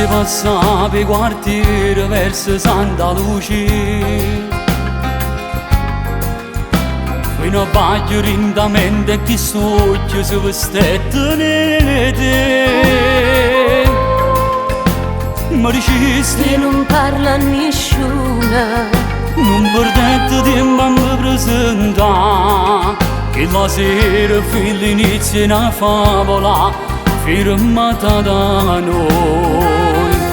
Passava i quartieri verso Santa Lucia, fino a baglio lentamente che sogno si vestette nere. Ma dicesti non parla a nessuno, non perdete tempo a mi presentare, che la sera fino inizia una favola firmata da noi.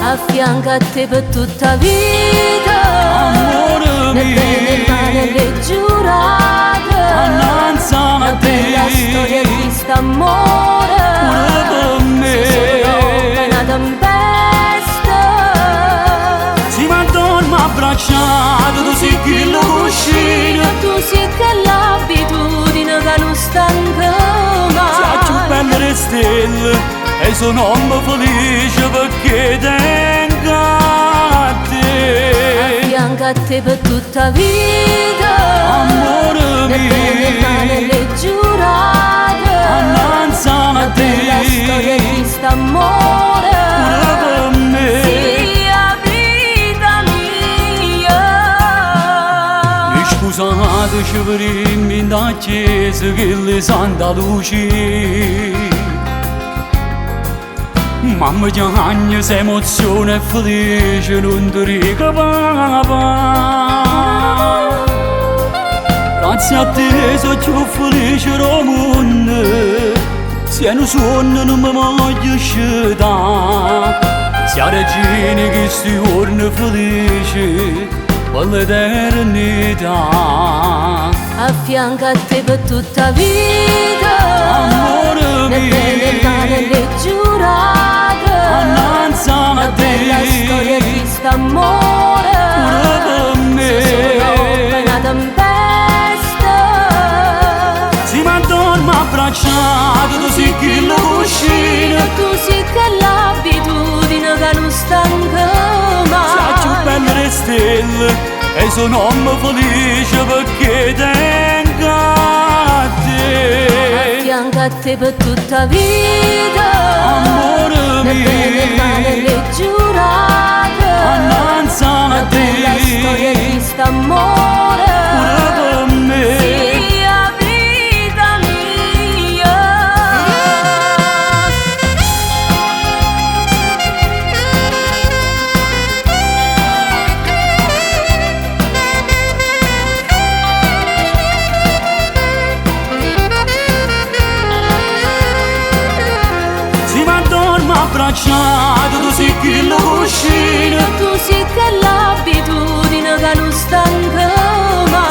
a fianco a te per tutta vita, Amore nel bene e il male le giurate, annanzi a una bella storia te, di st'amore, pure per me. una tempesta, Si m'addormo abbracciato, tu sei chi lo cuscino, tu sei che l'abitudine che non stanca sei più mai. belle le stelle, e sono un po' felice perché tengo a te. A fianco a te per tutta vita, Amore nel bene e il male mio, le giurate, annanzi a una bella storia te, di st'amore, pure per me. sia vita mia. Mi scusateci per irmi da chiesa che le Santa Lucia, mamma piange, se emozione e felice non ti dico papà. Grazie a te sono più felice del mondo, se non suono non mi voglio uscire, sia regina che sti giorni felice per l'eternità. A fianco a te per tutta vita, Amore nel bene e il male mio, le giurate, annanzi a una bella storia te, di st'amore, pure per me. una tempesta, Si m'addormo abbracciato, tu sei chi lo cuscino, tu sei che l'abitudine che non stanca sei più mai. belle le stelle, e sono un po' felice perché tengo a A te. fianco a te per tutta vita, Amore nel bene e il male mio, le giurate, annanzi a una bella storia te, di st'amore, pure per me. sia vita mia. Si m'addormo abbracciato, tu sei chi lo cuscino, Tu sei che l'abitudine che non stanca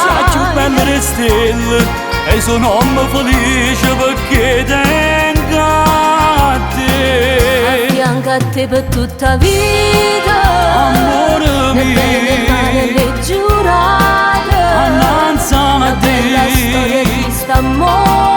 sei più mai. belle le stelle, e sono un po' felice perché tengo a A te. fianco a te per tutta vita, Amore nel bene e il male mio, le giurate, annanzi a una bella storia te, di st'amore,